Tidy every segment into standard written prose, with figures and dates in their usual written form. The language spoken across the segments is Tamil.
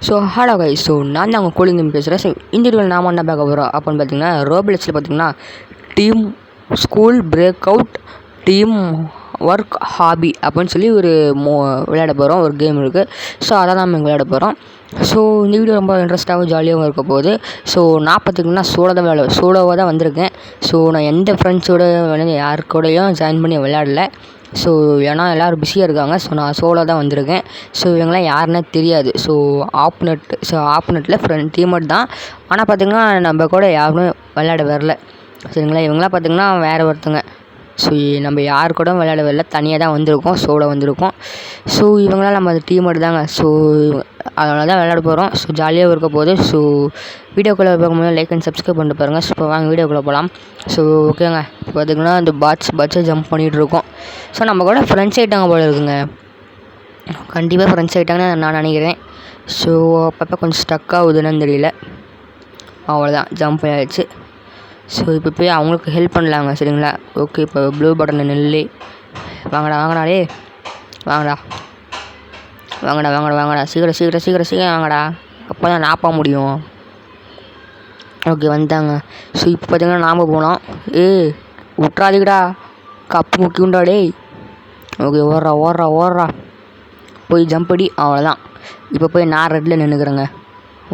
So hello guys. ஸோ நான் தான் அவங்க கூலிங் பேசுகிறேன். ஸோ இந்த வீடியோவில் நாம் என்ன பார்க்க போகிறோம் அப்படின்னு பார்த்தீங்கன்னா, ரோப்ளெக்ஸில் பார்த்தீங்கன்னா team school break out team work hobby அப்படின்னு சொல்லி ஒரு விளையாட போகிறோம். ஒரு கேம் இருக்குது. ஸோ அதை தான் நம்ம விளையாட போகிறோம். ஸோ இந்த வீடியோ ரொம்ப இன்ட்ரெஸ்ட்டாகவும் ஜாலியாகவும் இருக்க போகுது. ஸோ நான் பார்த்திங்கன்னா சோலோவாக தான் வந்திருக்கேன். ஸோ நான் எந்த ஃப்ரெண்ட்ஸோட யாருக்கூடையும் ஜாயின் பண்ணி விளையாடல. ஸோ ஏன்னா எல்லோரும் பிஸியாக இருக்காங்க. ஸோ நான் சோலோ தான் வந்திருக்கேன். ஸோ இவங்களாம் யாருன்னே தெரியாது. ஸோ ஆப்னெட்டில் ஃப்ரெண்ட் டீம்மேட் தான். ஆனால் பார்த்திங்கன்னா நம்ம கூட யாருமே விளையாட வரல. சரிங்களா, இவங்களாம் பார்த்திங்கன்னா வேறு ஒருத்தங்க. ஸோ நம்ம யார் கூட விளையாட வரல, தனியாக தான் வந்திருக்கோம், சோலோ வந்திருக்கோம். ஸோ இவங்களாம் நம்ம வீடு தாங்க. ஸோ அதனால தான் விளையாட போகிறோம். ஸோ ஜாலியாக இருக்க போகுது. ஸோ வீடியோக்குள்ளே பார்க்கும்போது லைக் அண்ட் சப்ஸ்கிரைப் பண்ணிட்டு பாருங்கள். ஸோ இப்போ வாங்க வீடியோக்குள்ளே போகலாம். ஸோ ஓகேங்க, இப்போ பார்த்திங்கன்னா இந்த பட்ஸை ஜம்ப் பண்ணிகிட்ருக்கோம். ஸோ நம்ம கூட ஃப்ரெண்ட்ஸ் ஆகிட்டாங்க போல இருக்குங்க. கண்டிப்பாக ஃப்ரெண்ட்ஸ் ஆகிட்டாங்கன்னு நான் நினைக்கிறேன். ஸோ அப்பப்போ கொஞ்சம் ஸ்டக் ஆகுதுன்னு தெரியல. அவ்வளோதான், ஜம்ப் ஆகிடுச்சு. ஸோ இப்போ போய் அவங்களுக்கு ஹெல்ப் பண்ணலாங்க. சரிங்களா, ஓகே. இப்போ ப்ளூ பட்டனை நெல்லி வாங்கடா டே, வாங்கடா சீக்கிரம் வாங்கடா. அப்போ தான் நாப்பா முடியும். ஓகே, வந்துட்டாங்க. ஸோ இப்போ பார்த்திங்கன்னா நாம் போனோம். விட்றாதீங்கடா, கப்பு முக்கி உண்டா டே. ஓகே, ஓடுறா போய் ஜம்ப் அடி. அவ்வளோதான். இப்போ போய் நான் ரெட்டில் நின்றுக்கிறேங்க.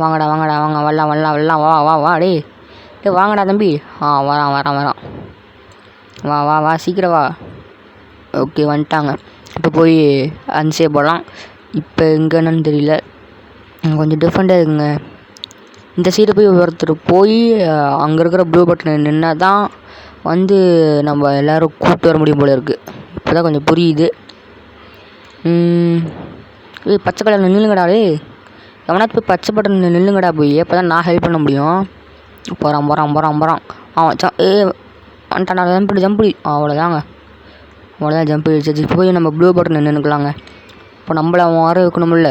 வாங்க வரலாம் வா டே வாங்கடா தம்பி. வரான் வா சீக்கிரம் வா. ஓகே, வந்துட்டாங்க. இப்போ போய் அன்சே போடலாம். இப்போ எங்கன்னு தெரியல, கொஞ்சம் டிஃப்ரெண்ட்டாக இருக்குங்க. இந்த சைடு போய் ஒருத்தர் போய் அங்கே இருக்கிற ப்ளூ பட்டனை நின்னா தான் நம்ம எல்லோரும் கூப்பிட்டு வர முடியும் போல இருக்குது. இப்போ தான் கொஞ்சம் புரியுது. பச்சை கலர் நில்லுங்கடா டே. எவனாச்சும் போய் பச்சை பட்டன் நில்லுங்கடா போய். அப்போ தான் நான் ஹெல்ப் பண்ண முடியும். போகிறான் அவன் வந்துட்டான். ஜம்பி. அவ்வளோதான் ஜம்ப் அடிச்சு. இப்போ போய் நம்ம ப்ளூ பட்டன் நின்றுக்கலாங்க. இப்போ நம்மள அவன் வர வைக்கணுமில்ல,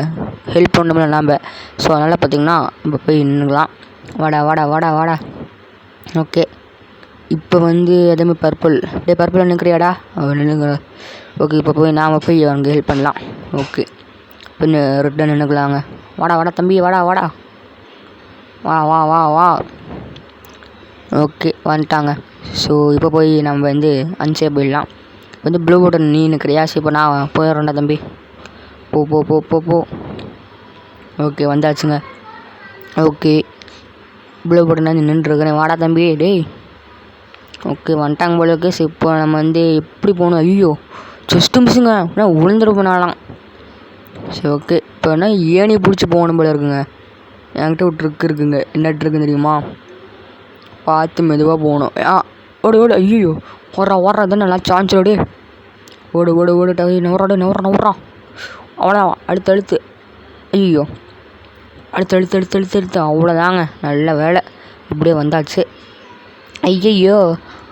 ஹெல்ப் பண்ணணுமில்ல நம்ம. ஸோ அதனால் பார்த்திங்கன்னா நம்ம போய் நின்றுக்கலாம். வாடா. ஓகே, இப்போ அதேமாதிரி பர்பிள் நிற்கிறியாடா, நின்றுங்க. ஓகே, இப்போ போய் நாம் போய் அவனுக்கு ஹெல்ப் பண்ணலாம். ஓகே, இப்போ ரெட்டாக நின்றுக்கலாங்க. வாடா தம்பி, வாடா வா. ஓகே, வந்துட்டாங்க. ஸோ இப்போ போய் நம்ம அன்சே போயிடலாம். ப்ளூ பட்டன் நீ நிற்கிறியா? ஸோ இப்போ நான் போயிடுறேன்டா தம்பி. போ. ஓகே, வந்தாச்சுங்க. ஓகே, ப்ளூ பட்டன் நின்றுருக்கிறேன். வாடா தம்பி டேய். ஓகே, வந்துட்டாங்க போல இருக்கு. ஸோ இப்போ நம்ம எப்படி போகணும்? ஐயோ, ஜஸ்ட்டு மிஸ்ஸுங்க, ஏன்னா விழுந்துருப்பனாலாம். சரி, ஓகே. இப்போ என்ன ஏணி பிடிச்சி போகணும் போல இருக்குங்க. என்கிட்ட ஒரு ட்ரிக் இருக்குங்க. என்ன ட்ரிக்குன்னு தெரியுமா? பார்த்து மெதுவாக போகணும். ஓடு. ஐயோ, ஓடுறா தானே நல்லா சான்ஸ். ஓடு நவுறா. அவ்வளோதான். அடுத்து ஐயோ, அடுத்து அவ்வளோதாங்க. நல்ல வேலை, இப்படியே வந்தாச்சு. ஐயோ,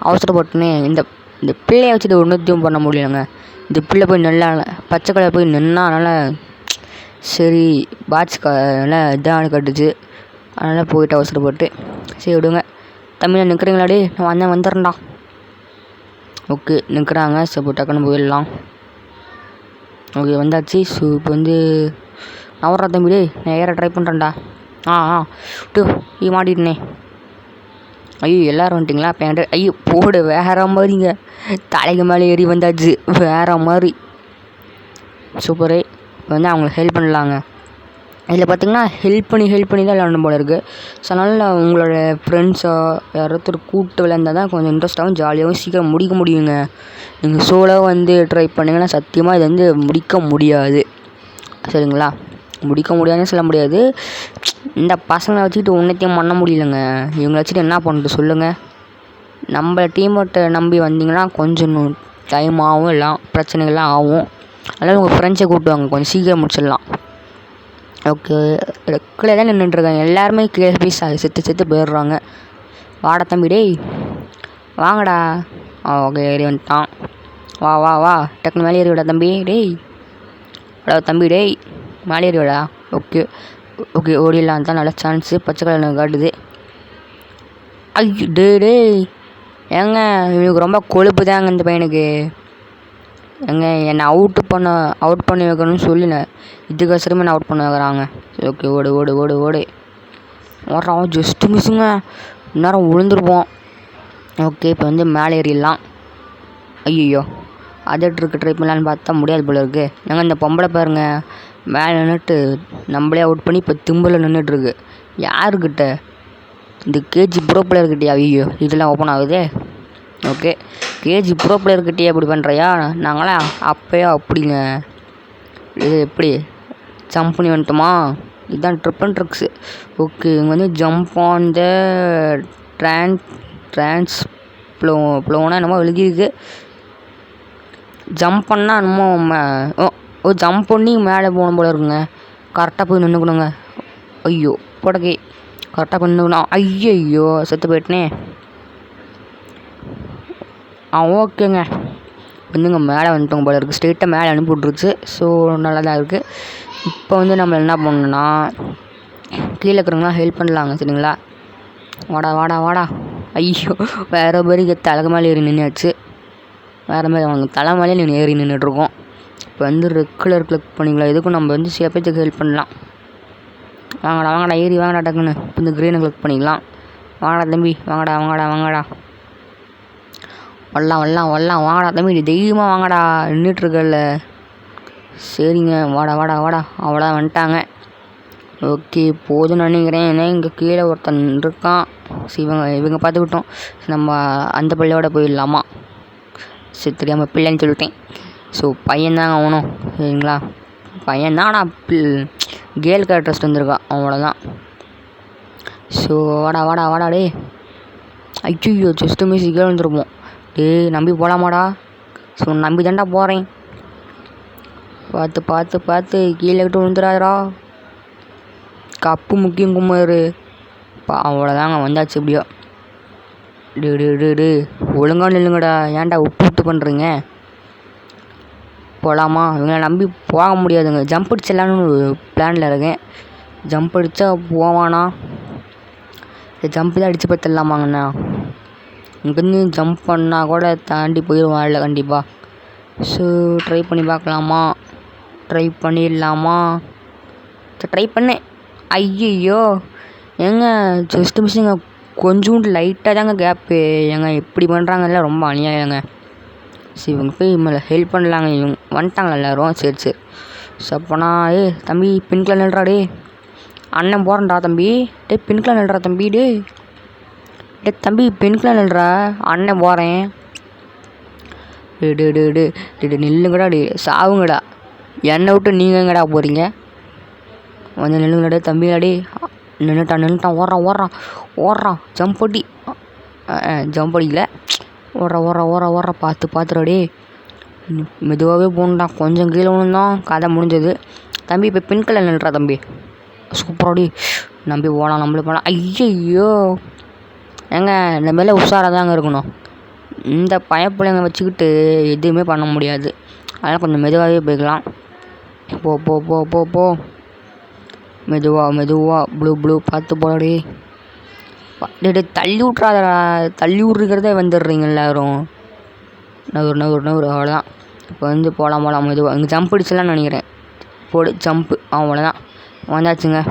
அவசரப்பட்டுனே. இந்த பிள்ளையை வச்சுட்டு ஒன்றுத்தையும் பண்ண முடியலங்க. இந்த பிள்ளை போய் நல்லா பச்சை கலர் போய் நின்னா நல்லா சரி நல்லா இதாக கட்டுச்சு. அதனால் போயிட்டு அவசரப்பட்டு. சரி விடுங்க தம்பி, நிற்கிறீங்களாடி? நான் வந்துடுறேன்டா. ஓகே, நிற்கிறாங்க. ஸோ இப்போ டக்குன்னு போயிடலாம். ஓகே, வந்தாச்சு. ஸோ இப்போ நான் வர்றேன் தம்பி டே, நான் ஏற ட்ரை பண்ணுறேன்டா. மாட்டிட்டேனே. ஐயோ, எல்லோரும் வந்துட்டிங்களா? இப்போ என்கிட்ட ஐயோ போடு வேறு மாதிரிங்க. தலைக்கு மேலே ஏறி வந்தாச்சு, வேறு மாதிரி. சூப்பரே. இப்போ அவங்களுக்கு ஹெல்ப் பண்ணலாங்க. இதில் பார்த்திங்கன்னா ஹெல்ப் பண்ணி தான் விளையாடணும் போல இருக்குது. ஸோ அதனால் உங்களோட ஃப்ரெண்ட்ஸோ யாராவது கூப்பிட்டு விளையாண்டால் தான் கொஞ்சம் இன்ட்ரெஸ்ட்டாகவும் ஜாலியாகவும் சீக்கிரம் முடிக்க முடியுங்க. நீங்கள் சோலோ ட்ரை பண்ணிங்கன்னா சத்தியமாக இது முடிக்க முடியாது. சரிங்களா, முடிக்க முடியாதுன்னு சொல்ல முடியாது. இந்த பசங்களை வச்சுக்கிட்டு ஒன்றுத்தையும் பண்ண முடியலங்க. இவங்களை வச்சுட்டு என்ன பண்ணுறது சொல்லுங்கள்? நம்ம டீம்மேட்டை நம்பி வந்தீங்கன்னா கொஞ்சம் டைம் ஆகும், எல்லாம் பிரச்சனைகள்லாம் ஆகும். அதனால் உங்கள் ஃப்ரெண்ட்ஸை கூப்பிட்டுவாங்க, கொஞ்சம் சீக்கிரம் முடிச்சிடலாம். ஓகே, ரெக்கில் தான் நின்றுட்டுருக்காங்க. எல்லாருமே கீழே போய் செத்து போயிடுறாங்க. வாடா தம்பி டேய், வாங்கடா. ஓகே, ஏறி வந்துட்டான். வா டக்குனு மேலே ஏறி விடா தம்பி டேய். தம்பி டேய், மேலே ஏறி விடா. ஓகே ஓடிடலாம் தான். நல்ல சான்ஸு. பச்சை கலர் காட்டுது. ஐயோ டேய் ஏங்க, இவனுக்கு ரொம்ப கொழுப்பு தாங்க இந்த பையனுக்கு. எங்க என்னை அவுட் பண்ணி வைக்கணும்னு சொல்லினேன், இதுக்கோசரமே என்ன அவுட் பண்ண வைக்கிறாங்க. சரி ஓகே, ஓடு ஓடு ஓடு ஓடு ஓடுறான். ஜஸ்ட்டு மிஸ்ஸுங்க, இந்நேரம் விழுந்துருப்போம். ஓகே, இப்போ வந்து மேலே ஏறிடலாம். ஐயோ, அதே ட்ரிக்கு ட்ரை பண்ணலான்னு பார்த்தா முடியாது போல இருக்குது. நாங்கள் இந்த பொம்பளை பாருங்க மேலே நின்றுட்டு நம்மளே அவுட் பண்ணி இப்போ திம்பில் நின்றுட்டுருக்கு. யாருக்கிட்ட? இந்த கேஜி ப்ரோ பிளேயர்கிட்டயா? ஐயோ, இதெல்லாம் ஓப்பன் ஆகுது. ஓகே, கேஜி ப்ரோ பிளேயர்கிட்டயே அப்படி பண்ணுறியா? நாங்களாம் அப்போயோ அப்படிங்க. இது எப்படி ஜம்ப் பண்ணி வந்துட்டோமா? இதுதான் ட்ரிப் அண்ட் ட்ரிக்ஸு. ஓகே, இங்கே வந்து ஜம்ப் ஆன் த ப்ளோனா என்னமோ எழுதியிருக்கு. ஜம்ப் பண்ணால் என்னமோ ஜம்ப் பண்ணி மேலே போகணும் போல இருக்குங்க. கரெக்டாக போய் நின்றுக்கணுங்க. ஐயோ போடக்கே, கரெக்டாக போய் நின்றுக்கணும். ஐயோ செத்து போயிட்டனே. ஓகேங்க, வந்துங்க மேலே வந்துட்டோங்க போல இருக்குது. ஸ்ட்ரெயிட்டாக மேலே அனுப்பி விட்ருச்சு. ஸோ நல்லா தான் இருக்குது. இப்போ வந்து நம்ம என்ன பண்ணணும்னா கீழே இருக்கிறவங்களாம் ஹெல்ப் பண்ணலாங்க. சரிங்களா? வாடா வாடா வாடா. ஐயோ, வேறு பேருக்கு தலைக்கு மேலே ஏறி நின்றுச்சு. வேறு மாதிரி அவங்க தலை மேலே ஏறி நின்றுட்டுருக்கோம். இப்போ வந்து ரெட் கலர் கிளிக் பண்ணிக்கலாம். இதுக்கும் நம்ம வந்து சில பேருக்கு ஹெல்ப் பண்ணலாம். வாங்கடா ஏறி வாங்கடா டக்குன்னு. இப்போ இந்த க்ரீனை கிளிக் பண்ணிக்கலாம். வாங்கடா தம்பி, வாங்கடா வாங்கடா தம்பி, தைரியமாக வாங்கடா, நின்றுட்டுருக்கல. சரிங்க, வாடா அவ்வளோ வந்துட்டாங்க. ஓகே, போதும்னு நினைக்கிறேன். ஏன்னா இங்கே கீழே ஒருத்தன் இருக்கான். சரி, இவங்க பார்த்துக்கிட்டோம். நம்ம அந்த பள்ளியோட போயிடலாமா? சரி, தெரியாமல் பிள்ளைன்னு சொல்லிட்டேன். ஸோ பையன்தாங்க ஆகணும். சரிங்களா? பையன்தான், ஆனால் கேர்ள் கேரக்டர்ஸ் வந்துருக்கான், அவ்வளோதான். ஸோ வாடா டே. ஐயோ, ஜஸ்ட்டு மிஸ் கீழே வந்துருப்போம். டே, நம்பி போகலாமாடா? ஸோ நம்பி தாண்டா போகிறேன். பார்த்து கீழே விட்டு விழுந்துடாதரா. கப்பு முக்கியம் குமார். அவ்வளோதாங்க, வந்தாச்சு எப்படியோ. டே ஒழுங்கா நில்லுங்கடா. ஏன்டா விட்டு பண்ணுறீங்க? போகலாமா? இவங்களை நம்பி போக முடியாதுங்க. ஜம்ப் அடிச்சிடலான்னு ஒரு பிளானில் இருக்கேன். ஜம்ப் அடித்தா போவானா? ஜம்ப் தான் அடித்து பார்த்துடலாமாங்கண்ணா. இங்கேருந்து ஜம்ப் பண்ணால் கூட தாண்டி போயிடுவான் இல்லை கண்டிப்பாக. ஸோ ட்ரை பண்ணி பார்க்கலாமா? ட்ரை பண்ணிடலாமா? ட்ரை பண்ணேன். ஐயோ ஏங்க, ஜஸ்ட்டு மிஸ்ஸுங்க, கொஞ்சோண்டு லைட்டாக தாங்க கேப்பு. ஏங்க இப்படி பண்ணுறாங்கல்ல, ரொம்ப அநியாயங்க. சரி, இவங்க போய் மேலே ஹெல்ப் பண்ணலாங்க. இவங்க வந்துட்டாங்களா எல்லோரும்? சரி. சப்போனா தம்பி பின்கில் நில்றா. டே அண்ணன் போகிறேன்டா தம்பி. டே பின்கில் நில்றா தம்பி. டே தம்பி பின்கில் நில்றா, அண்ணன் போகிறேன். டே நில்லுங்கடா. டே சாவுங்கடா. என்னை விட்டு நீங்கள் எங்கடா போகிறீங்க? வந்து நில்லுங்கடா தம்பிடா. டே நின்றுட்டான். ஓடுறான். ஜம்ப் அடிக்கல. ஓடுற பார்த்துடா. டே மெதுவாகவே போகணுண்டா. கொஞ்சம் கீழே விழுந்தான், கதை முடிஞ்சது. தம்பி இப்போ பின்கில் நில்றா தம்பி. சூப்பராடி, நம்பி போகலாம், நம்மளே போகலாம். ஐயோ ஏங்க, இந்த மேலே உஷாராக தாங்க இருக்கணும். இந்த பயப்பிள்ளைங்க வச்சுக்கிட்டு எதுவுமே பண்ண முடியாது. அதனால் கொஞ்சம் மெதுவாகவே போய்க்கலாம். போ மெதுவாக ப்ளூ பார்த்து போடாடி. தள்ளி விட்றாதடா. தள்ளி விட்ருக்கிறதே வந்துடுறீங்க எல்லோரும். நவுறு அவ்வளோதான். இப்போ வந்து போகலாம் மெதுவாக. இங்கே ஜம்ப் அடிச்சலான்னு நினைக்கிறேன். போடு ஜம்ப்பு, அவ்வளோதான், வந்தாச்சுங்க.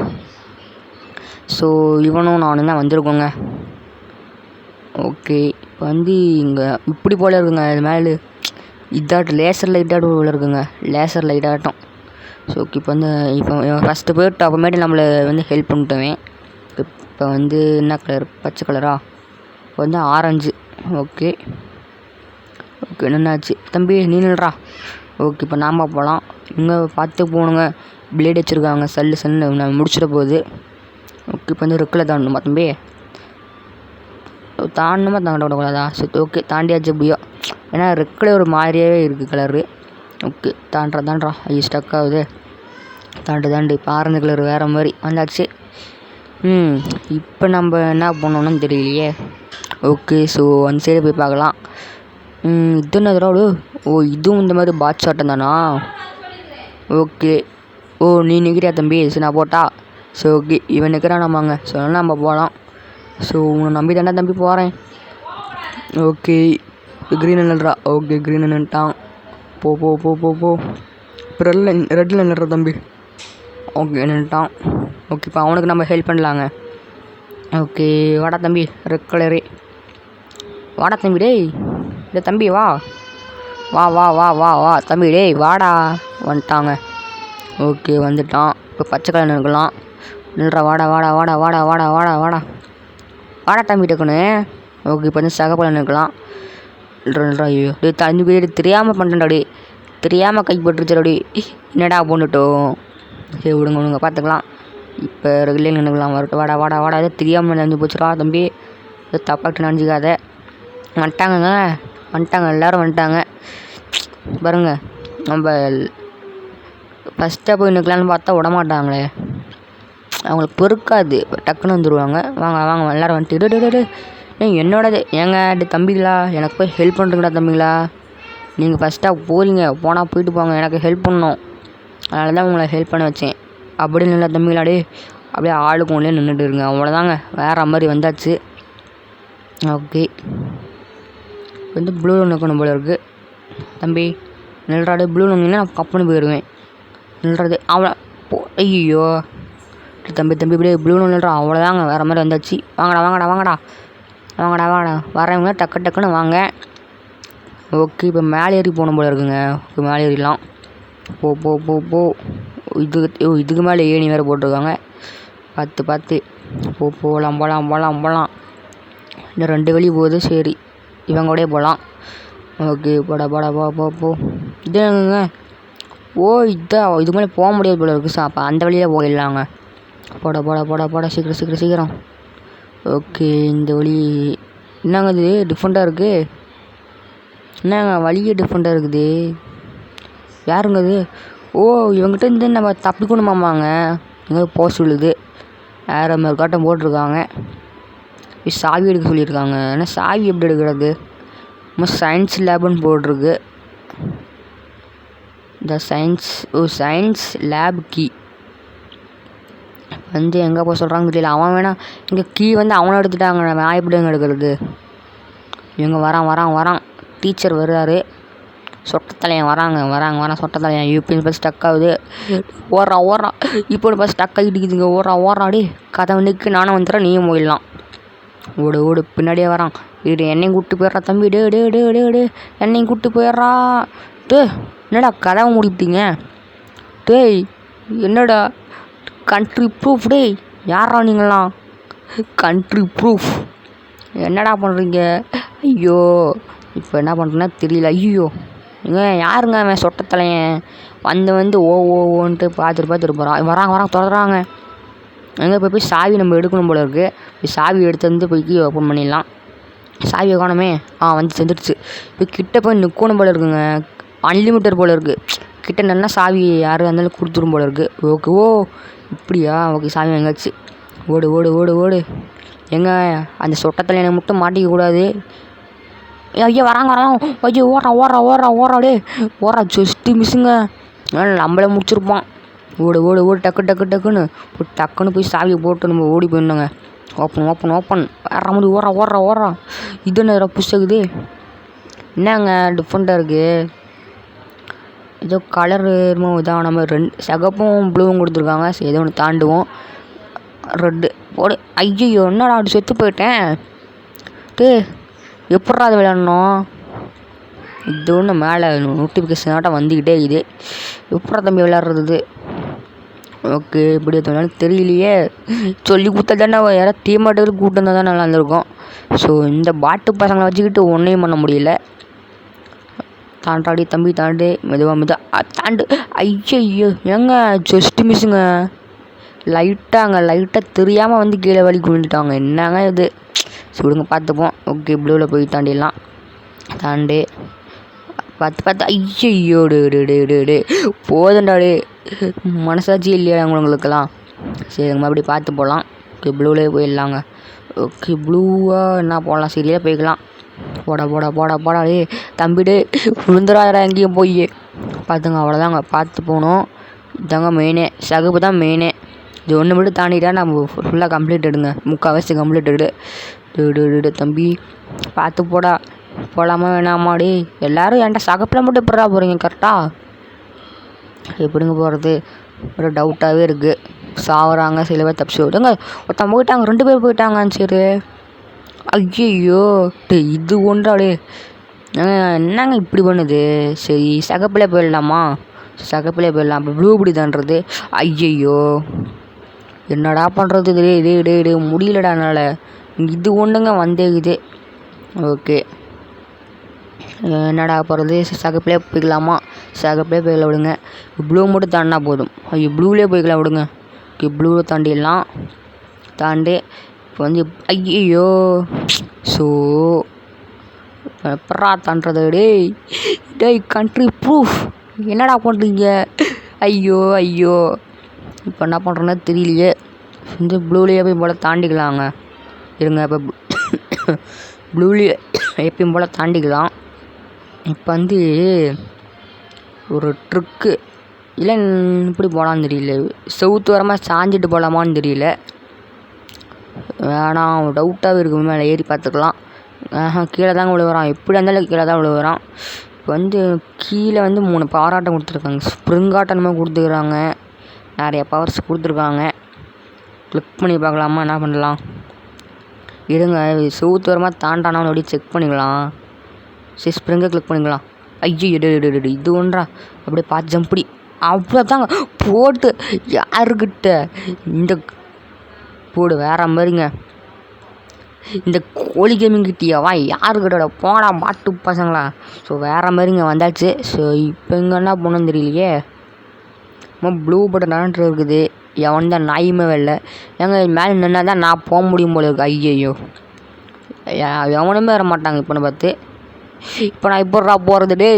ஸோ இவனும் நானும் தான் வந்திருக்கோங்க. ஓகே, இப்போ வந்து இங்கே இப்படி போல் இருக்குங்க. இது மேலே இதாட்டம் லேசர் லைட்டாட்டும் போல் இருக்குங்க. லேசர் லைட்டாட்டம். ஸோ இப்போ ஃபஸ்ட்டு போய்ட்டு அப்புறமேட்டு நம்மளை வந்து ஹெல்ப் பண்ணிட்டுவேன். இப்போ வந்து என்ன கலர்? பச்சை கலரா? இப்போ வந்து ஆரஞ்சு. ஓகே என்னாச்சு தம்பி, நீ நில்றா. ஓகே, இப்போ நாம் போகலாம். இங்கே பார்த்து போகணுங்க. பிளேட் வச்சுருக்காங்க. சல்லு நான் முடிச்சிட போகுது. ஓகே, இப்போ வந்து ரெக்கில் தாண்டணுமா தம்பி? தாண்ட விடக்கூடாதா? சரி ஓகே, தாண்டியாச்சு எப்படியோ. ஏன்னா ரெக்கில் ஒரு மாதிரியாகவே இருக்குது கலரு. ஓகே, தாண்டா. ஐயோ ஸ்டக் ஆகுது. தாண்டு. இப்போ ஆரஞ்சு கலர் வேறு மாதிரி வந்தாச்சு. இப்போ நம்ம என்ன பண்ணணும்னு தெரியலையே. ஓகே, ஸோ அந்த சைடு போய் பார்க்கலாம். இது என்ன தடவை? இதுவும் இந்த மாதிரி பாட்ஸ் ஆட்டம் தானா? ஓகே, நீ நிற்கிறியா தம்பி? சரி நான் போட்டா. ஸோ ஓகே, இவன் நிற்கிறான் நம்மங்க. ஸோ நம்ம போகலாம். ஸோ உன்னை நம்பி தானே தம்பி போகிறேன். ஓகே, க்ரீன் நில்றா. ஓகே, க்ரீன் நின்ட்டான். போ போ போ போ போ இப்போ ரெட்டில் நின்ற தம்பி. ஓகே நின்றுட்டான். ஓகே இப்போ அவனுக்கு நம்ம ஹெல்ப் பண்ணலாங்க. ஓகே வாடா தம்பி, ரெட் கலரு வாடா தம்பி. டேய் டே தம்பி வா வா வா வா வா வா தம்பி. டேய் வாடா. வந்துட்டாங்க. ஓகே வந்துட்டான். இப்போ பச்சை கலர் நிற்கலாம். நில்றா வாடா வாடா வாடா வாடா வாடா வாடா வாடா வாடா தம்பி டக்குன்னு. ஓகே இப்போ வந்து சகப்பழம் நிற்கலாம். நில்றா. ஐயோ டே தம்பி பேர் தெரியாமல் பண்ணிட்டேன்டா. டே தெரியாமல் கைப்பற்றுச்சு. அப்படி என்னடா போட்டுட்டோம். சரி விடுங்க பார்த்துக்கலாம். இப்போ ரெகுலேர் நின்றுக்கலாம். வரட்டும் வாடா வாடா வாடா. எதோ தெரியாமல் நினைஞ்சு போச்சுடா தம்பி. ஏதோ தப்பாட்டு நினச்சிக்காத. வந்துட்டாங்க எல்லோரும் வந்துட்டாங்க பாருங்க. நம்ம ஃபஸ்ட்டாக போய் நிற்கலான்னு பார்த்தா விடமாட்டாங்களே, அவங்களுக்கு பொறுக்காது. டக்குன்னு வந்துடுவாங்க. வாங்க வாங்க எல்லோரும் வந்துட்டு என்னோடது ஏங்க தம்பிங்களா, எனக்கு போய் ஹெல்ப் பண்ணுறீங்களா தம்பிங்களா? நீங்கள் ஃபஸ்ட்டாக போகிறீங்க, போனால் போயிட்டு போங்க, எனக்கு ஹெல்ப் பண்ணணும். அதனால தான் உங்களை ஹெல்ப் பண்ண வச்சேன். அப்படின்னு இல்லை தம்பிங்களாடே, அப்படியே ஆளுக்கு ஒன்றே நின்றுட்டு இருங்க. அவ்வளோதாங்க, வேறு மாதிரி வந்தாச்சு. ஓகே வந்து ப்ளூ நிற்கணும் போல இருக்குது. தம்பி நில்றாடு. ப்ளூ நின்னா நான் கப்புன்னு போயிடுவேன். நில்றது அவ்வளோ ஐயோ தம்பி இப்படியே ப்ளூ நில்றா. அவ்வளோதாங்க, வேறு மாதிரி வந்தாச்சு. வாங்கடா வாங்கடா வாங்கடா வாங்கடா வாங்கடா. வரவங்க டக்குன்னு வாங்க. ஓகே இப்போ மேலே ஏறி போகணும் போல இருக்குங்க. இப்போ மேலே ஏறிடலாம். போ போ போ போ இதுக்கு மேலே ஏணி வேறு போட்டிருக்காங்க. பார்த்து போகலாம். இன்னும் 2 வழி போகுது. சரி இவங்க கூட போகலாம். ஓகே போடா போ. இதுங்க இதுக்கு மேலே போக முடியாது போல இருக்குது. அப்போ அந்த வழியில் போயிடலாங்க. போட சீக்கிரம். ஓகே இந்த வழி என்னங்க இது டிஃப்ரெண்ட்டாக இருக்குது. என்னங்க வழியே டிஃப்ரெண்ட்டாக இருக்குது. யாருங்க அது? இவங்ககிட்ட இருந்து நம்ம தப்பிக்கணுமாமாங்க. எங்கே போக சொல்லுது. வேறு மாதிரி காட்டம் போட்டிருக்காங்க. சாவி எடுக்க சொல்லியிருக்காங்க. ஆனால் சாவி எப்படி எடுக்கிறது? நம்ம சயின்ஸ் லேப்னு போட்டிருக்கு. த சயின்ஸ் லேப் கீ வந்து எங்கே போக சொல்கிறாங்க தெரியல. அவன் வேணா இங்கே கீ வந்து அவனை எடுத்துட்டாங்க. நான் எப்படி எங்கே எடுக்கிறது? இவங்க வரான். டீச்சர் வர்றாரு. சொட்டத்தலையன் வராங்க. சொட்டத்தலையன் இப்போ இப்போ ஸ்டக் ஆகுது. ஓடுறான். இப்போ இப்போ ஸ்டக் ஆகிட்டுக்குதுங்க. ஓடுறாடி. கதை நிற்கு. நானும் வந்துடுறேன், நீயும் போயிடலாம். ஓடு பின்னாடியே வரான். என்னையும் கூப்பிட்டு போயிடுறா தம்பி. டே என்னையும் கூப்பிட்டு போயிடுறா. என்னடா கதவை மூடிட்டீங்க? டேய் என்னடா கண்ட்ரி ப்ரூஃப்? டேய் யாரா நீங்களாம்? கண்ட்ரி ப்ரூஃப் என்னடா பண்ணுறீங்க? ஐயோ இப்போ என்ன பண்ணுறேன்னா தெரியல. ஐயோ யாருங்க அவன் சொட்டத்தலையன்? வந்து ஓன்ட்டு பார்த்துட்டு போகிறான். வராங்க தொடர்றாங்க. எங்கே போய் சாவி நம்ம எடுக்கணும் போல இருக்குது. சாவி எடுத்து வந்து போய் ஓப்பன் பண்ணிடலாம். சாவியை காணோமே. வந்து செஞ்சிடுச்சு. இப்போ கிட்ட போய் நிற்கணும் போல இருக்குங்க. அன்லிமிட்டட் போல இருக்குது. கிட்ட நல்லா சாவி யாரும் இருந்தாலும் கொடுத்துரும் போல இருக்குது. ஓகே இப்படியா? ஓகே சாவி எங்காச்சு. ஓடு எங்க அந்த சொட்டத்தில் எனக்கு மட்டும் மாட்டிக்க கூடாது. ஐயோ வராங்க. ஐயோ ஓடுறா. ஜஸ்ட்டு மிஸ்ஸுங்க. நம்மளே முடிச்சிருப்பான். ஓடு டக்குன்னு போய் சாவியை போட்டு நம்ம ஓடி போயிடணுங்க. ஓப்பன் வேற மாதிரி ஓடுறா. இது என்ன புஷகுது? என்னங்க டிஃப்ரெண்ட்டாக இருக்குது. ஏதோ கலரு இதாக நம்ம 2 சிகப்பும் ப்ளூவும் கொடுத்துருக்காங்க. சரி ஏதோ ஒன்று தாண்டுவோம். ரெட்டு போடு. ஐயோ என்னடா அப்படி செத்து போயிட்டேன். எப்பட்றா அது விளையாடணும்? இது ஒன்று மேலே நோட்டிஃபிகேஷனாட்டம் வந்துக்கிட்டே இது. எப்பட்றா தம்பி விளையாடுறது? ஓகே இப்படி எதுனாலும் தெரியலையே. சொல்லி கொடுத்தா தானே யாராவது தீமாட்டுக்கு கூட்டம் இருந்தால் தான் நல்லா இருந்திருக்கும். ஸோ இந்த பாட்டு பசங்களை வச்சுக்கிட்டு ஒன்றையும் பண்ண முடியல. தாண்டாடி தம்பி தாண்டு. மெதுவாக தாண்டு. ஐயோ ஏங்க ஜஸ்ட்டு மிஸ்ஸுங்க. லைட்டாக தெரியாமல் வந்து கீழே வலி விழுந்துட்டாங்க. என்னங்க இது? சுடுங்க பார்த்துப்போம். ஓகே ப்ளூவில் போய் தாண்டிடலாம். தாண்டு பார்த்து ஐயோ டே போதண்டாடே. மனசாட்சி இல்லையா உங்களுக்கெல்லாம்? சரி மறுபடியும் பார்த்து போகலாம். ஓகே ப்ளூவிலே போயிடலாங்க. ஓகே ப்ளூவாக என்ன போடலாம்? சரியாக போய்க்கலாம். போடா டே தம்பிடே விழுந்துடாதடா எங்கேயும் போய் பார்த்துங்க. அவ்வளோதாங்க, பார்த்து போகணும். இதாங்க மெயினே, சகுப்பு தான் மெயினே. இது ஒன்று மட்டும் தாண்டிட்டா நம்ம ஃபுல்லாக கம்ப்ளீட் எடுங்க. 3/4 கம்ப்ளீட் எடு. தம்பி பார்த்து போடா. போகலாமா வேணாமாடி? எல்லோரும் என்கிட்ட சகப்பில் மட்டும் எப்படா போகிறீங்க கரெக்டாக? எப்படிங்க போகிறது? ஒரு டவுட்டாகவே இருக்குது. சாவுறாங்க, சில பேர் தப்பிச்சு விடுங்க. ஒருத்தன் போயிட்டாங்க, 2 பேர் போயிட்டாங்க. சரி. ஐயையோ இது ஒன்றாடே என்னங்க இப்படி பண்ணுது? சரி சகப்பிலே போயிடலாமா? சகப்பிலே போயிடலாம். அப்படி ப்ளூ பிடி தான்றது. ஐயையோ என்னடா பண்ணுறது? டே முடியலடா என்னால். இது ஒன்றுங்க வந்தேக்குது. ஓகே என்னடா போகிறது? சகப்பிலே போய்க்கலாமா? சகப்பிலே போய்க்கலாம் விடுங்க. ப்ளூ மட்டும் தாண்டினா போதும். ஐயோ ப்ளூவிலே போய்க்கலாம் விடுங்க. ஓகே ப்ளூவை தாண்டிடலாம். தாண்டி இப்போ வந்து ஐயோ ஸோ எப்படா தாண்டது? டேய் கண்ட்ரி ப்ரூஃப் என்னடா பண்ணுறீங்க? ஐயோ இப்போ என்ன பண்ணுறேன்னா தெரியலையே. வந்து ப்ளூலேயே போய் போல் தாண்டிக்கலாங்க. இருங்க இப்போ ப்ளூலேயே எப்பயும் போல் தாண்டிக்கலாம். இப்போ வந்து ஒரு ட்ரிக்கு இல்லை இப்படி போகலான்னு தெரியல. செவுத்து வரமாக சாஞ்சிட்டு போகலாமான்னு தெரியல. வேணாம் டவுட்டாகவே இருக்குது. மேலே ஏறி பார்த்துக்கலாம். கீழே தாங்க விழுவுறான். எப்படி இருந்தாலும் கீழே தான் விழுவுறான். இப்போ வந்து கீழே வந்து 3 பாராட்டம் கொடுத்துருக்காங்க. ஸ்ப்ரிங்காட்டம் கொடுத்துருக்குறாங்க. நிறைய பவர்ஸ் கொடுத்துருக்காங்க. கிளிக் பண்ணி பார்க்கலாமா? என்ன பண்ணலாம்? இருங்க செவுத்து வரமாக தாண்டானா அப்படியே செக் பண்ணிக்கலாம். சரி ஸ்ப்ரிங்கை கிளிக் பண்ணிக்கலாம். ஐயோ இது ஒன்றா அப்படியே பார்த்து ஜம்படி அவ்வளோதாங்க போட்டு யாருக்கிட்ட இந்த போடு வேற மாதிரிங்க. இந்த கோழி கேமிங் கிட்டியாவா யாருக்கிட்ட போடா மாட்டு பசங்களா? ஸோ வேறு மாதிரிங்க வந்தாச்சு. ஸோ இப்போ இங்கே என்ன போகணுன்னு தெரியலையே. ப்ளூ பட்டன் நடந்துட்டு இருக்குது. எவன் தான் நாயுமே வரல. ஏங்க மேலே நின்னா தான் நான் போக முடியும் போல இருக்கு. ஐயையோ எவனுமே வர மாட்டாங்க இப்போன்னு பார்த்து. இப்போ நான் எப்பட்றா போகிறது? டே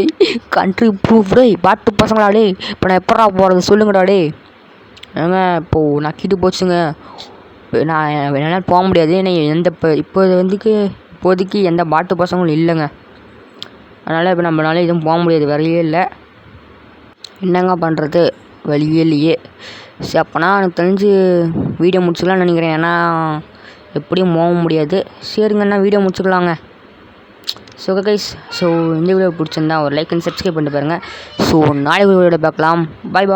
கண்ட்ரி ப்ரூஃப் டே பாட்டு பசங்களா டே. இப்போ நான் எப்பட்றா போகிறது சொல்லுங்கடா டே. ஏங்க இப்போது நான் கிட்டு போச்சுங்க. நான் என்னால் போக முடியாது. ஏன்னா எந்த இப்போதைக்கு எந்த பாட்டு பசங்களும் இல்லைங்க. அதனால் இப்போ நம்மளால எதுவும் போக முடியாது. வழியே இல்லை. என்னங்க பண்ணுறது? வழியே இல்லையே. சரி அப்போனா எனக்கு தெரிஞ்சு வீடியோ முடிச்சுக்கலாம்னு நினைக்கிறேன். ஏன்னா எப்படியும் போக முடியாது. சரிங்கண்ணா வீடியோ முடிச்சுக்கலாங்க. ஸோ கைஸ் ஸோ இந்த வீடியோ பிடிச்சிருந்தா ஒரு லைக் அண்ட் சப்ஸ்கிரைப் பண்ணிட்டு பாருங்கள். ஸோ நாளைக்கு வீடியோட பார்க்கலாம். பாய்